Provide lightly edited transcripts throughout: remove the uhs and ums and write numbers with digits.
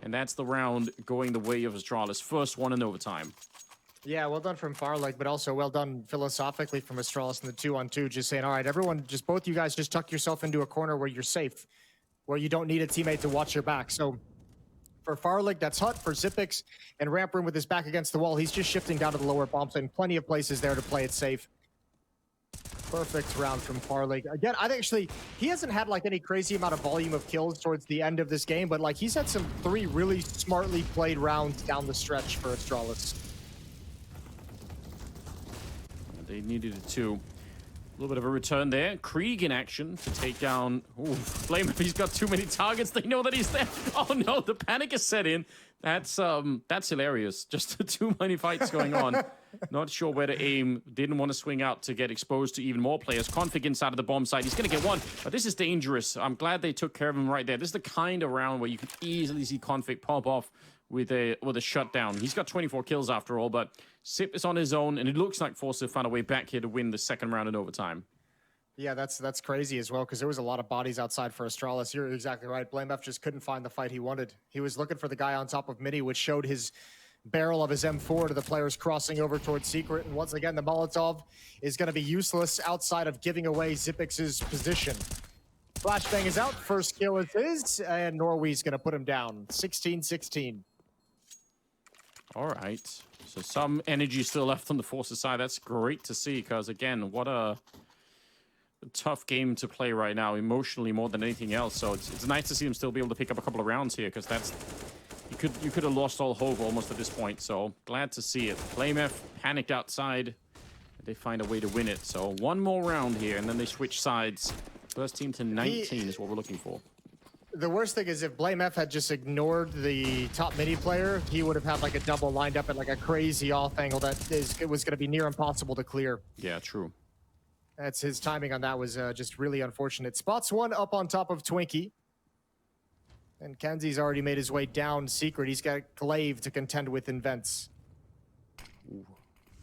And that's the round going the way of Astralis. First one in overtime. Yeah, well done from Farlig, but also well done philosophically from Astralis in the 2-on-2, just saying, all right, everyone, just both you guys just tuck yourself into a corner where you're safe, where you don't need a teammate to watch your back. So for Farlig, that's Hut. For Zipix and Ramp Room with his back against the wall, he's just shifting down to the lower bomb site. Plenty of places there to play it safe. Perfect round from Farlig. Again, I think actually he hasn't had like any crazy amount of volume of kills towards the end of this game, but like he's had some 3 really smartly played rounds down the stretch for Astralis. They needed it too. A little bit of a return there. Krieg in action to take down. Ooh, blame if he's got too many targets. They know that he's there. Oh no, the panic is set in. That's hilarious. Just too many fights going on. Not sure where to aim. Didn't want to swing out to get exposed to even more players. Config inside of the bomb site. He's going to get one, but this is dangerous. I'm glad they took care of him right there. This is the kind of round where you can easily see Config pop off with a shutdown. He's got 24 kills after all, but Sip is on his own, and it looks like forze found a way back here to win the second round in overtime. Yeah, that's crazy as well, because there was a lot of bodies outside for Astralis. You're exactly right. BlameF just couldn't find the fight he wanted. He was looking for the guy on top of Mini, which showed his barrel of his M4 to the players crossing over towards Secret. And once again, the Molotov is going to be useless outside of giving away Zipix's position. Flashbang is out. First kill is his, and Norwe's going to put him down. 16-16. All right. So some energy still left on the forces side. That's great to see, because again, what a tough game to play right now, emotionally more than anything else. So it's nice to see him still be able to pick up a couple of rounds here, because that's you could have lost all hope almost at this point. So glad to see it. BlameF panicked outside. They find a way to win it. So one more round here, and then they switch sides. First team to 19 is what we're looking for. The worst thing is if BlameF had just ignored the top midi player, he would have had like a double lined up at like a crazy off angle that it was going to be near impossible to clear. Yeah, true. That's his timing on that was just really unfortunate. Spots one up on top of Twinkie. And Kenzie's already made his way down Secret. He's got Glaive to contend with in Vents. Ooh.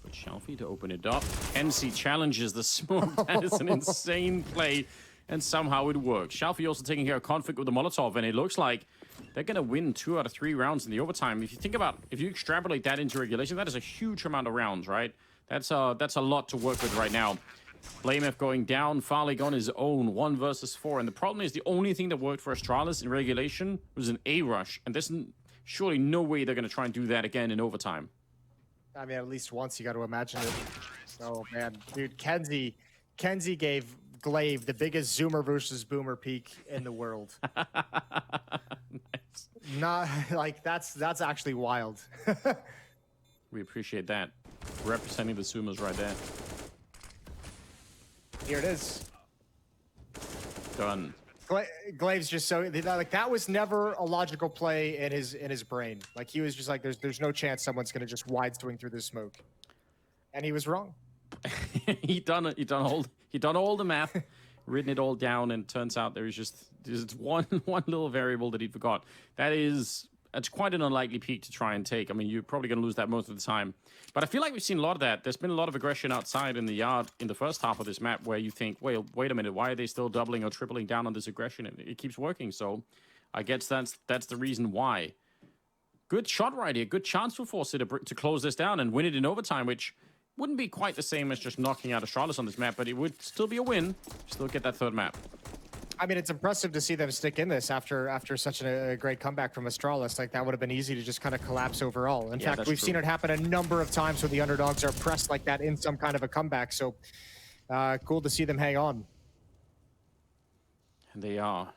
But Shalfie to open it up. Kenzie challenges the smoke. That is an insane play. And somehow it works. Shalfie also taking care of Config with the Molotov, and it looks like they're going to win 2 out of 3 rounds in the overtime. If you think about, if you extrapolate that into regulation, that is a huge amount of rounds, right? That's a lot to work with right now. BlameF going down, Farlig on his own, 1 versus 4. And the problem is the only thing that worked for Astralis in regulation was an A rush. And there's surely no way they're going to try and do that again in overtime. I mean, at least once you got to imagine it. Oh, man. Dude, Kenzie gave Glaive the biggest Zoomer versus Boomer peak in the world. Nice. Not like that's actually wild. We appreciate that. Representing the Zoomers right there. Here it is. Done. Glaive's just so like that was never a logical play in his brain. Like he was just like there's no chance someone's gonna just wide swing through this smoke, and he was wrong. he done all the math, written it all down, and turns out there's just one little variable that he forgot. It's quite an unlikely peak to try and take. I mean, you're probably going to lose that most of the time. But I feel like we've seen a lot of that. There's been a lot of aggression outside in the yard in the first half of this map where you think, wait a minute, why are they still doubling or tripling down on this aggression? And it keeps working. So I guess that's the reason why. Good shot right here. Good chance for forze to close this down and win it in overtime, which wouldn't be quite the same as just knocking out Astralis on this map, but it would still be a win. Still get that third map. I mean, it's impressive to see them stick in this after such a great comeback from Astralis. Like, that would have been easy to just kind of collapse overall. In fact, we've seen it happen a number of times when the underdogs are pressed like that in some kind of a comeback. So, cool to see them hang on. And they are.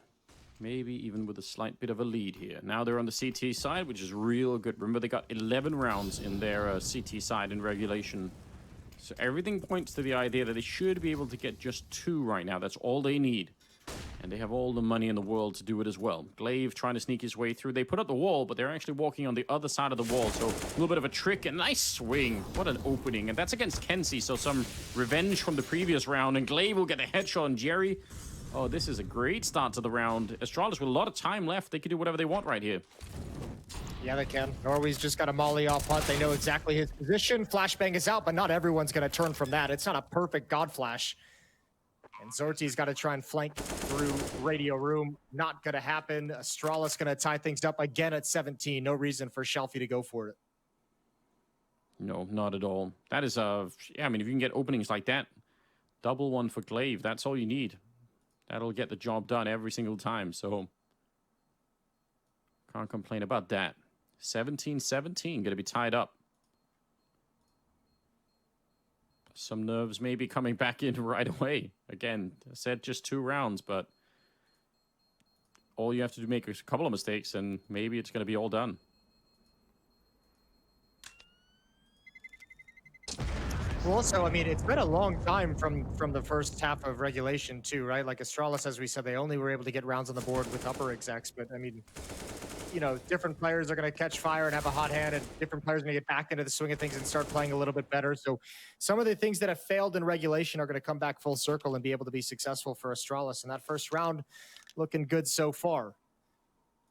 Maybe even with a slight bit of a lead here. Now they're on the CT side, which is real good. Remember, they got 11 rounds in their CT side in regulation. So everything points to the idea that they should be able to get just 2 right now. That's all they need. And they have all the money in the world to do it as well. Glaive trying to sneak his way through. They put up the wall, but they're actually walking on the other side of the wall. So a little bit of a trick. A nice swing. What an opening. And that's against Kenzie. So some revenge from the previous round. And Glaive will get a headshot on Jerry. Oh, this is a great start to the round. Astralis with a lot of time left. They can do whatever they want right here. Yeah, they can. Norway's just got a molly off Hunt. They know exactly his position. Flashbang is out, but not everyone's going to turn from that. It's not a perfect God Flash. And Zorti's got to try and flank through Radio Room. Not going to happen. Astralis going to tie things up again at 17. No reason for Shelfie to go for it. No, not at all. That is yeah, I mean, if you can get openings like that, double one for Glaive, that's all you need. That'll get the job done every single time, so can't complain about that. 17-17, going to be tied up. Some nerves maybe coming back in right away. Again, I said just 2 rounds, but all you have to do make a couple of mistakes, and maybe it's going to be all done. Well, also, I mean, it's been a long time from the first half of regulation too, right? Like Astralis, as we said, they only were able to get rounds on the board with upper execs, but I mean, you know, different players are going to catch fire and have a hot hand, and different players are going to get back into the swing of things and start playing a little bit better. So some of the things that have failed in regulation are going to come back full circle and be able to be successful for Astralis. And that first round looking good so far.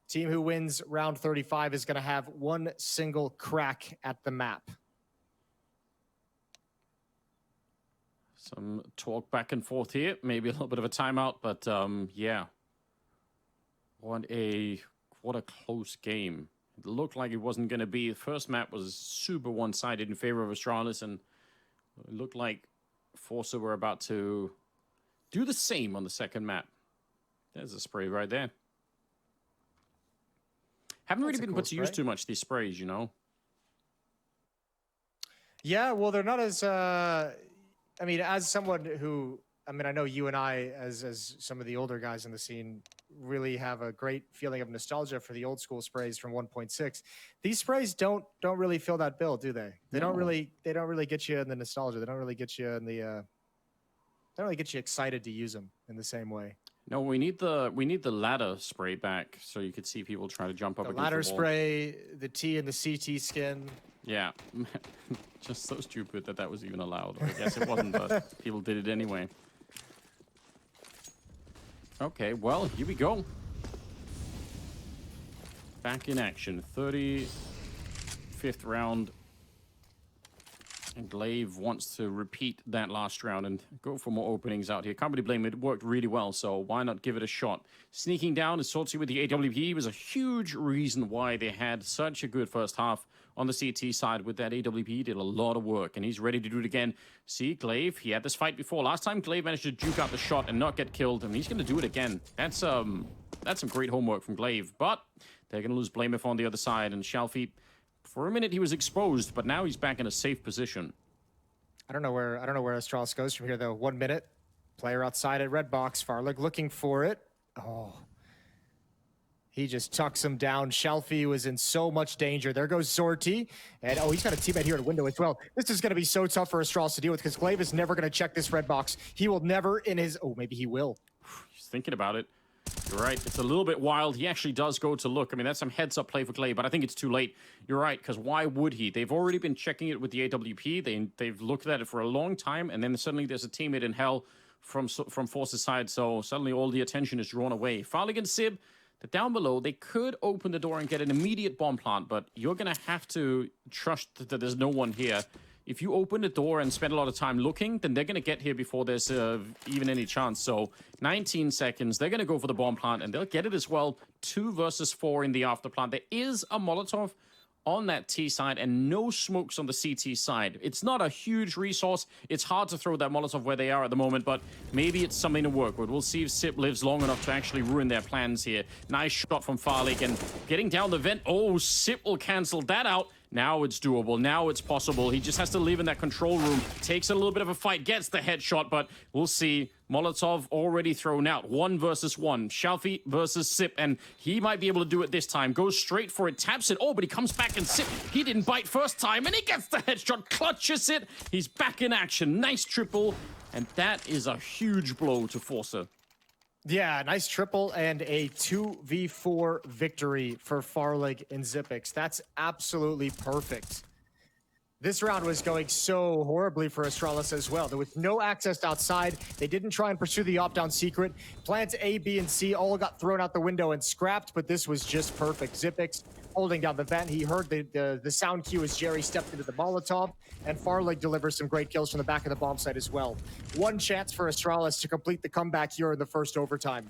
Team who wins round 35 is going to have one single crack at the map. Some talk back and forth here. Maybe a little bit of a timeout, but yeah. What a close game. It looked like it wasn't going to be. The first map was super one-sided in favor of Astralis, and it looked like forze were about to do the same on the second map. There's a spray right there. Haven't really been put to use too much, these sprays, you know? Yeah, well, they're not as... I mean, as someone who, I mean, I know you and I, as some of the older guys in the scene, really have a great feeling of nostalgia for the old school sprays from 1.6. These sprays don't really fill that bill, do they? They don't really get you in the nostalgia. They don't really get you in the they don't really get you excited to use them in the same way. No, we need the ladder spray back so you could see people try to jump up against the wall. Ladder spray, the T and the CT skin. Yeah, just so stupid that was even allowed. I guess it wasn't, but people did it anyway. Okay, well, here we go. Back in action. 35th round. And Glaive wants to repeat that last round and go for more openings out here. Can't really blame it. It worked really well, so why not give it a shot? Sneaking down is Sorty with the AWP was a huge reason why they had such a good first half on the CT side with that AWP. He did a lot of work, and he's ready to do it again. See, Glaive, he had this fight before. Last time, Glaive managed to juke out the shot and not get killed, and he's going to do it again. That's some great homework from Glaive, but they're going to lose Blameth on the other side, and Shelfie, for a minute, he was exposed, but now he's back in a safe position. I don't know where Astralis goes from here, though. 1 minute. Player outside at red box. Farlig looking for it. Oh. He just tucks him down. Shelfie was in so much danger. There goes Zorti. And, oh, he's got a teammate here at window as well. This is going to be so tough for Astralis to deal with because Glaive is never going to check this red box. He will never in his... Oh, maybe he will. He's thinking about it. You're right. It's a little bit wild. He actually does go to look. I mean, that's some heads-up play for Glaive, but I think it's too late. You're right, because why would he? They've already been checking it with the AWP. They've looked at it for a long time, and then suddenly there's a teammate in hell from forze's side, so suddenly all the attention is drawn away. Farlig and Sib, they're down below. They could open the door and get an immediate bomb plant, but you're going to have to trust that there's no one here. If you open the door and spend a lot of time looking, then they're going to get here before there's even any chance. So 19 seconds, they're going to go for the bomb plant, and they'll get it as well. 2 versus 4 in the after plant. There is a Molotov on that T side and no smokes on the CT side. It's not a huge resource. It's hard to throw that Molotov where they are at the moment, but maybe it's something to work with. We'll see if Sip lives long enough to actually ruin their plans here. Nice shot from Farlig, and getting down the vent. Oh, Sip will cancel that out. Now it's doable. Now it's possible. He just has to live in that control room. Takes a little bit of a fight. Gets the headshot, but we'll see. Molotov already thrown out. 1 versus 1. Shelfie versus Sip, and he might be able to do it this time. Goes straight for it. Taps it. Oh, but he comes back, and Sip, he didn't bite first time, and he gets the headshot. Clutches it. He's back in action. Nice triple, and that is a huge blow to forze. Yeah, nice triple and a 2v4 victory for Farlig and Zipix. That's absolutely perfect. This round was going so horribly for Astralis as well. There was no access outside. They didn't try and pursue the opt-down secret. Plans A, B, and C all got thrown out the window and scrapped, but this was just perfect. Xyp9x holding down the vent. He heard the sound cue as Jerry stepped into the Molotov, and Farlig delivers some great kills from the back of the bomb site as well. One chance for Astralis to complete the comeback here in the first overtime.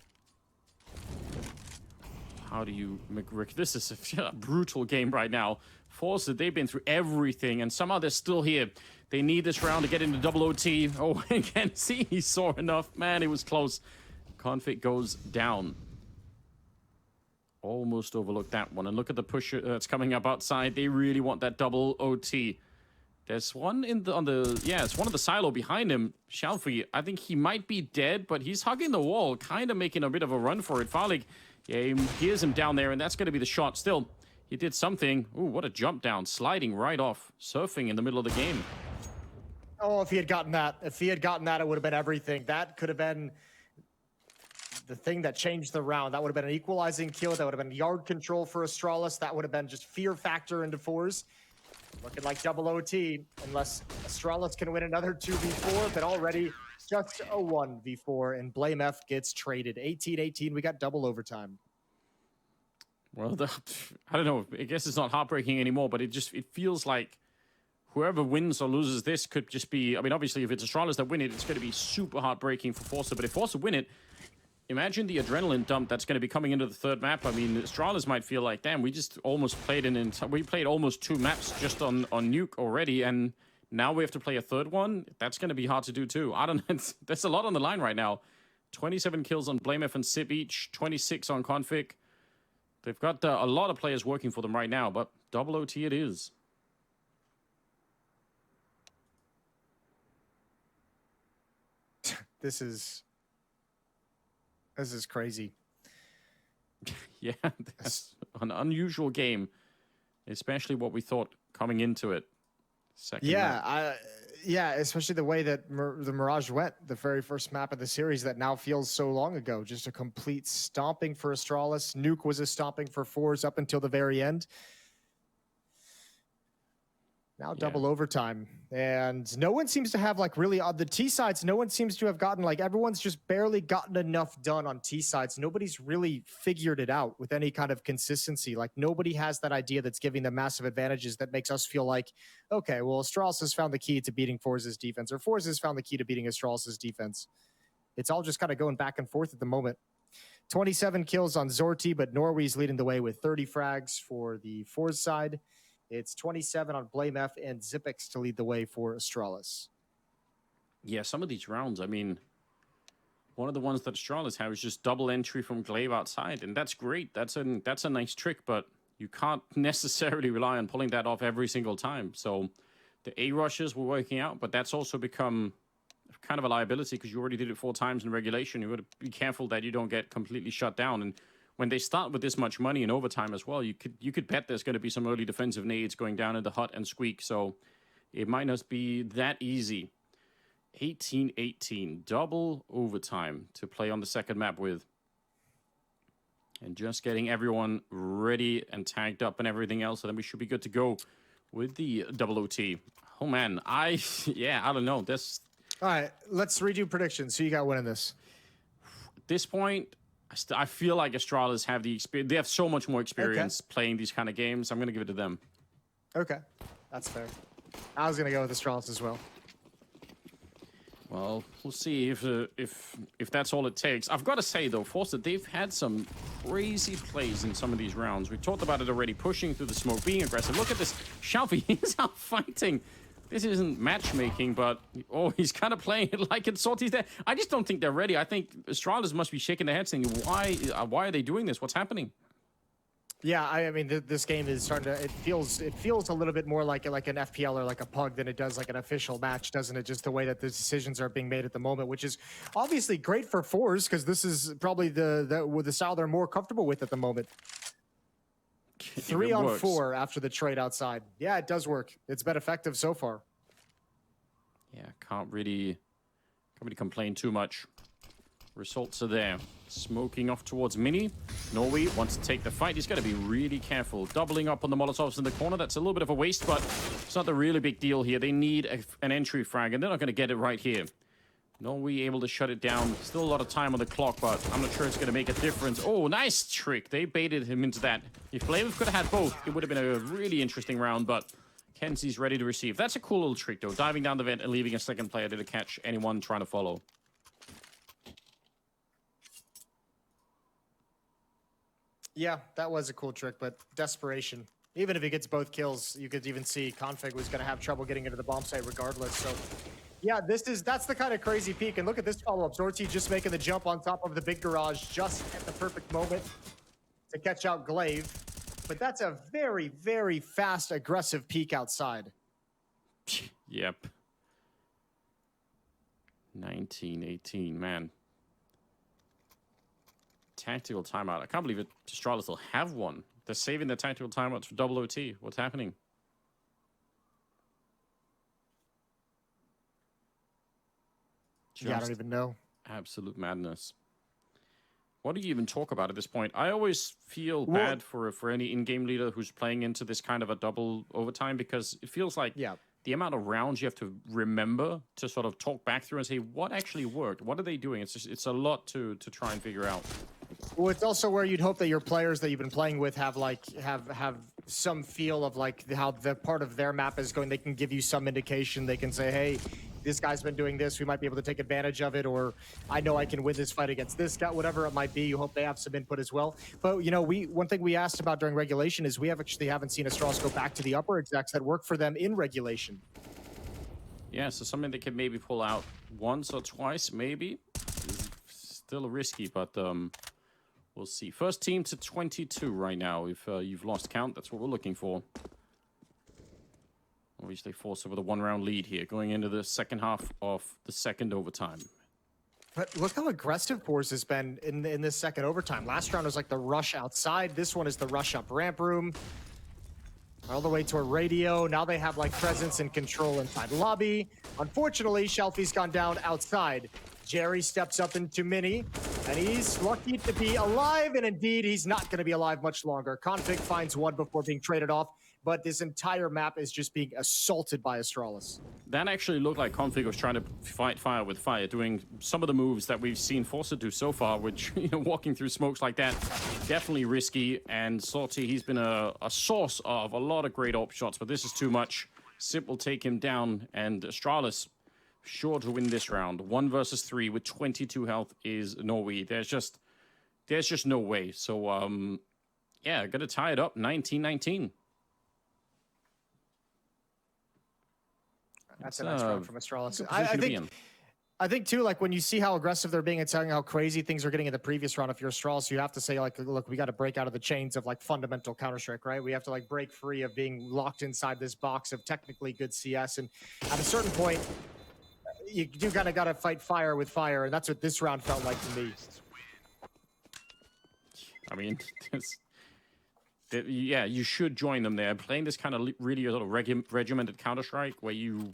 How do you, McRick? This is a brutal game right now. Force, they've been through everything, and somehow they're still here. They need this round to get into double OT. Oh, again, see, he saw enough. Man, it was close. Config goes down. Almost overlooked that one. And look at the pusher that's coming up outside. They really want that double OT. There's one in the yeah, it's one of the silo behind him. Shalfie, I think he might be dead, but he's hugging the wall, kind of making a bit of a run for it. Farlig, yeah, he hears him down there, and that's going to be the shot. Still, he did something. Ooh, what a jump down, sliding right off, surfing in the middle of the game. Oh, if he had gotten that, it would have been everything. That could have been the thing that changed the round. That would have been an equalizing kill. That would have been yard control for Astralis. That would have been just fear factor into fours. Looking like double OT, unless Astralis can win another 2v4, but already just a 1v4, and Blame F gets traded. 18-18, we got double overtime. Well, I don't know. I guess it's not heartbreaking anymore, but it feels like whoever wins or loses this could just be... I mean, obviously, if it's Astralis that win it, it's going to be super heartbreaking for Forza. But if Forza win it, imagine the adrenaline dump that's going to be coming into the third map. I mean, Astralis might feel like, damn, we just almost played we played almost 2 maps just on nuke already, and now we have to play a third one. That's going to be hard to do too. I don't know. There's a lot on the line right now. 27 kills on BlameF and Xyp9x each, 26 on Config. They've got a lot of players working for them right now, but double OT it is. This is crazy. Yeah, that's an unusual game, especially what we thought coming into it. Yeah, especially the way that the Mirage went, the very first map of the series that now feels so long ago. Just a complete stomping for Astralis. Nuke was a stomping for Forze up until the very end. Now double overtime. And no one seems to have, like, really on the T sides, no one seems to have gotten, like, everyone's just barely gotten enough done on T sides. Nobody's really figured it out with any kind of consistency. Like, nobody has that idea that's giving them massive advantages that makes us feel like, okay, well, Astralis has found the key to beating Forze's defense, or Forze has found the key to beating Astralis's defense. It's all just kind of going back and forth at the moment. 27 kills on Zorti, but Norway's leading the way with 30 frags for the Forze side. It's 27 on Blame F and Xyp9x to lead the way for Astralis. Yeah, some of these rounds, I mean, one of the ones that Astralis have is just double entry from Glaive outside, and that's great. That's a nice trick, but you can't necessarily rely on pulling that off every single time. So the A rushes were working out, but that's also become kind of a liability because you already did it 4 times in regulation. You got to be careful that you don't get completely shut down. And when they start with this much money in overtime as well, you could bet there's going to be some early defensive nades going down in the hut and squeak. So it might not be that easy. 18-18, double overtime to play on the second map with. And just getting everyone ready and tagged up and everything else, and then we should be good to go with the double OT. Oh man, I don't know. All right, let's redo predictions. Who you got winning this? At this point, I feel like Astralis have the experience. They have so much more experience playing these kind of games. I'm going to give it to them. Okay, that's fair. I was going to go with Astralis as well. Well, we'll see if that's all it takes. I've got to say, though, Forza, they've had some crazy plays in some of these rounds. We talked about it already, pushing through the smoke, being aggressive. Look at this. Shalfie, he's out fighting. This isn't matchmaking, but he's kind of playing it like it's Sorty's there. I just don't think they're ready. I think Astralis must be shaking their head saying, why are they doing this? What's happening? Yeah, I mean, this game is starting to. It feels a little bit more like an FPL or like a pug than it does like an official match, doesn't it? Just the way that the decisions are being made at the moment, which is obviously great for Forze because this is probably the style they're more comfortable with at the moment. 3 on 4 after the trade outside. Yeah, it does work. It's been effective so far. Yeah, can't really complain too much. Results are there. Smoking off towards Mini. Norway wants to take the fight. He's got to be really careful. Doubling up on the Molotovs in the corner. That's a little bit of a waste, but it's not the really big deal here. They need an entry frag, and they're not going to get it right here. Norway able to shut it down. Still a lot of time on the clock, but I'm not sure it's going to make a difference. Oh, nice trick. They baited him into that. If Flavor could have had both, it would have been a really interesting round, but Kenzie's ready to receive. That's a cool little trick, though. Diving down the vent and leaving a second player to catch anyone trying to follow. Yeah, that was a cool trick, but desperation. Even if he gets both kills, you could even see Config was going to have trouble getting into the bomb site regardless. So, yeah, that's the kind of crazy peak. And look at this follow-up. Zorti just making the jump on top of the big garage just at the perfect moment to catch out Glaive. But that's a very, very fast, aggressive peak outside. Yep. 19-18, man. Tactical timeout. I can't believe it. Astralis still have one. They're saving their tactical timeouts for double OT. What's happening? Yeah, I don't even know. Absolute madness. What do you even talk about at this point? I always feel bad for any in-game leader who's playing into this kind of a double overtime, because it feels like the amount of rounds you have to remember to sort of talk back through and say what actually worked. What are they doing? It's a lot to try and figure out. Well, it's also where you'd hope that your players that you've been playing with have some feel of like how the part of their map is going. They can give you some indication. They can say, hey, this guy's been doing this. We might be able to take advantage of it, or I know I can win this fight against this guy, whatever it might be. You hope they have some input as well. But, you know, one thing we asked about during regulation is we haven't seen Astralis go back to the upper execs that work for them in regulation. Yeah, so something they can maybe pull out once or twice, maybe. Still risky, but we'll see. First team to 22 right now. If you've lost count, that's what we're looking for. Obviously forced with a one-round lead here, going into the second half of the second overtime. But look how aggressive forze has been in this second overtime. Last round was like the rush outside. This one is the rush up ramp room. All the way to a radio. Now they have like presence and control inside lobby. Unfortunately, Shelfie's gone down outside. Jerry steps up into Mini, and he's lucky to be alive, and indeed, he's not going to be alive much longer. Config finds one before being traded off, but this entire map is just being assaulted by Astralis. That actually looked like Config was trying to fight fire with fire, doing some of the moves that we've seen Forza do so far, which, you know, walking through smokes like that, definitely risky. And Sorty, he's been a source of a lot of great op shots, but this is too much. Sip will take him down, and Astralis sure to win this round. 1 versus 3 with 22 health is Norway. There's just no way. So, yeah, gonna tie it up 19-19. That's a nice round from Astralis. I think too, like when you see how aggressive they're being and telling how crazy things are getting in the previous round, if you're Astralis, you have to say like, look, we got to break out of the chains of like fundamental Counter-Strike, right? We have to like break free of being locked inside this box of technically good CS. And at a certain point, you do kind of got to fight fire with fire. And that's what this round felt like to me. I mean, yeah, you should join them there. Playing this kind of really sort of regimented Counter-Strike where you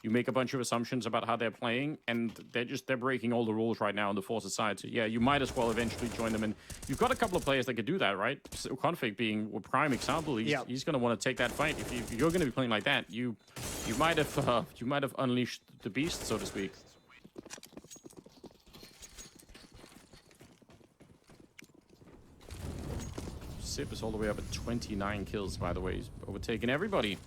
make a bunch of assumptions about how they're playing, and they're breaking all the rules right now on the Forza side. So yeah, you might as well eventually join them. And you've got a couple of players that could do that, right? So Config being a prime example. He's going to want to take that fight. If you're going to be playing like that, you might have unleashed the beast, so to speak. Sip is all the way up at 29 kills, by the way. He's overtaken everybody.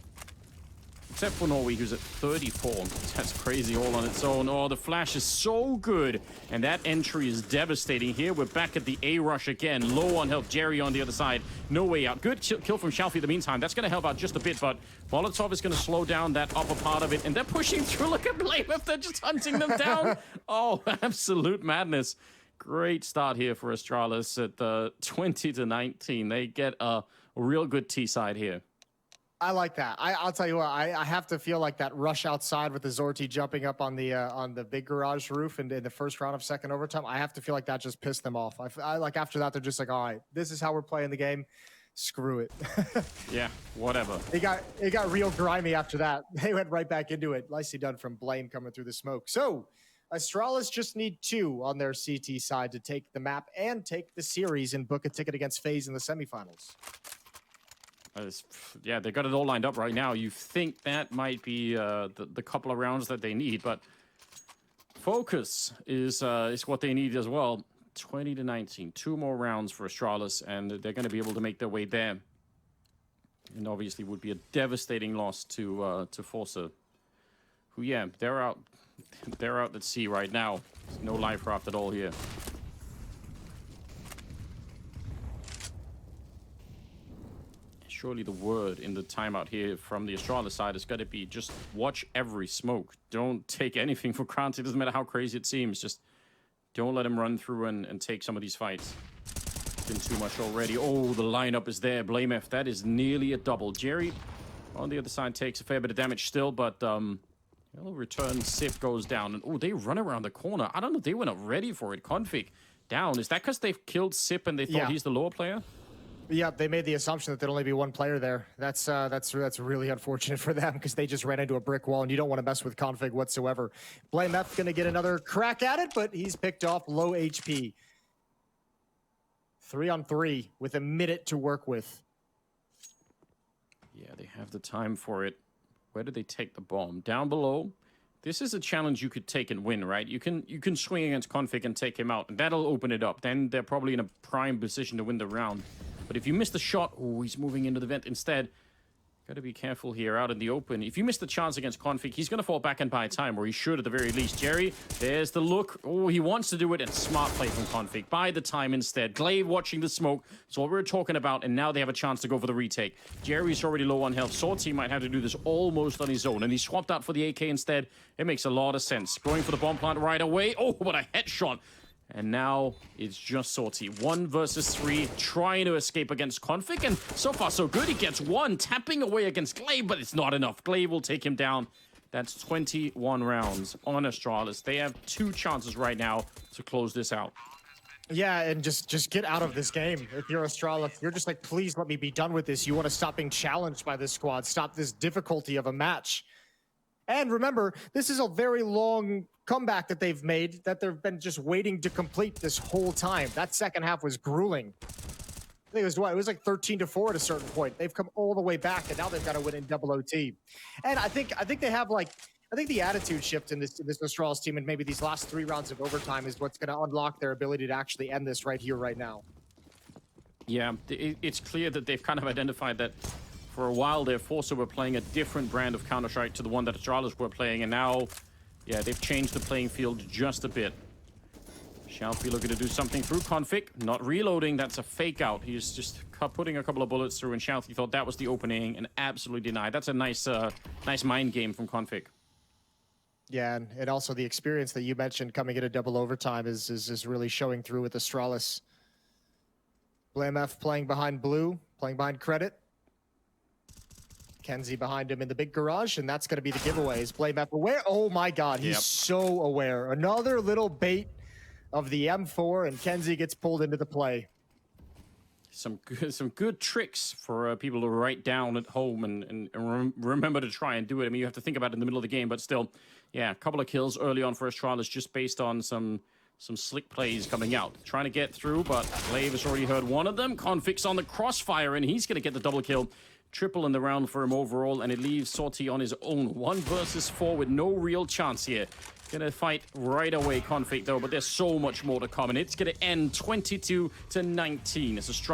Except for Norway, who's at 34. That's crazy all on its own. Oh, the flash is so good. And that entry is devastating. Here, we're back at the A-rush again. Low on health. Jerry on the other side. No way out. Good kill from Shelfie in the meantime. That's going to help out just a bit, but Molotov is going to slow down that upper part of it. And they're pushing through. Look at Blameth. They're just hunting them down. Oh, absolute madness. Great start here for Astralis at 20-19. They get a real good T-side here. I like that. I'll tell you what, I have to feel like that rush outside with the Zorti jumping up on the big garage roof in the first round of second overtime. I have to feel like that just pissed them off. I like after that, they're just like, all right, this is how we're playing the game. Screw it. Yeah, whatever. It got real grimy after that. They went right back into it. Nicely done from Blame coming through the smoke. So Astralis just need 2 on their CT side to take the map and take the series and book a ticket against FaZe in the semifinals. Yeah, they got it all lined up right now. You think that might be the couple of rounds that they need, but focus is what they need as well. 20-19, 2 more rounds for Astralis, and they're going to be able to make their way there. And obviously would be a devastating loss to forze, who, yeah, they're out at sea right now. There's no life raft at all here. Surely the word in the timeout here from the Astralis side is going to be just watch every smoke. Don't take anything for granted. It doesn't matter how crazy it seems. Just don't let him run through and take some of these fights. It's been too much already. Oh, the lineup is there. Blamef, that is nearly a double. Jerry on the other side takes a fair bit of damage still, but he'll return. Sip goes down. And oh, they run around the corner. I don't know. They were not ready for it. Config down. Is that because they've killed Sip and they thought he's the lower player? Yeah, they made the assumption that there'd only be 1 player there. That's really unfortunate for them because they just ran into a brick wall, and you don't want to mess with Config whatsoever. Blamef going to get another crack at it, but he's picked off low HP. 3-on-3 with a minute to work with. Yeah, they have the time for it. Where do they take the bomb? Down below. This is a challenge you could take and win, right? You can swing against Config and take him out, and that'll open it up. Then they're probably in a prime position to win the round. But if you miss the shot, oh, he's moving into the vent instead. Got to be careful here out in the open. If you miss the chance against Config, he's going to fall back and buy time, or he should at the very least. Jerry, there's the look. Oh, he wants to do it, and smart play from Config. Buy the time instead. Glaive watching the smoke. That's what we were talking about, and now they have a chance to go for the retake. Jerry's already low on health. Sortie might have to do this almost on his own, and he swapped out for the AK instead. It makes a lot of sense. Going for the bomb plant right away. Oh, what a headshot. And now it's just Sortie. 1 versus 3, trying to escape against Config. And so far, so good. He gets 1, tapping away against Glaive, but it's not enough. Glaive will take him down. That's 21 rounds on Astralis. They have 2 chances right now to close this out. Yeah, and just get out of this game. If you're Astralis, you're just like, please let me be done with this. You want to stop being challenged by this squad. Stop this difficulty of a match. And remember, this is a very long comeback that they've made, that they've been just waiting to complete this whole time. That second half was grueling. I think it was what? It was like 13-4 at a certain point. They've come all the way back, and now they've got to win in double OT. And I think they have the attitude shift in this Astralis team, and maybe these last 3 rounds of overtime is what's going to unlock their ability to actually end this right here, right now. Yeah, it's clear that they've kind of identified that for a while their forze were playing a different brand of Counter-Strike to the one that Astralis were playing, and now, yeah, they've changed the playing field just a bit. Shelfie looking to do something through Config, not reloading. That's a fake out. He's just putting a couple of bullets through, and Shelfie thought that was the opening and absolutely denied. That's a nice mind game from Config. Yeah, and also the experience that you mentioned coming into double overtime is really showing through with Astralis. Blamef playing behind blue, playing behind credit. Kenzie behind him in the big garage, and that's going to be the giveaway. Is Blamef aware? Oh my god, he's so aware. Another little bait of the M4, and Kenzie gets pulled into the play. Some good tricks for people to write down at home and remember to try and do it. I mean, you have to think about it in the middle of the game, but still, yeah, a couple of kills early on for Astralis just based on some slick plays coming out. Trying to get through, but Glaive has already heard one of them. Config's on the crossfire, and he's going to get the double kill. Triple in the round for him overall, and it leaves Sortie on his own. 1 versus 4 with no real chance here. Gonna fight right away, Config, though, but there's so much more to come, and it's gonna end 22-19. It's a strong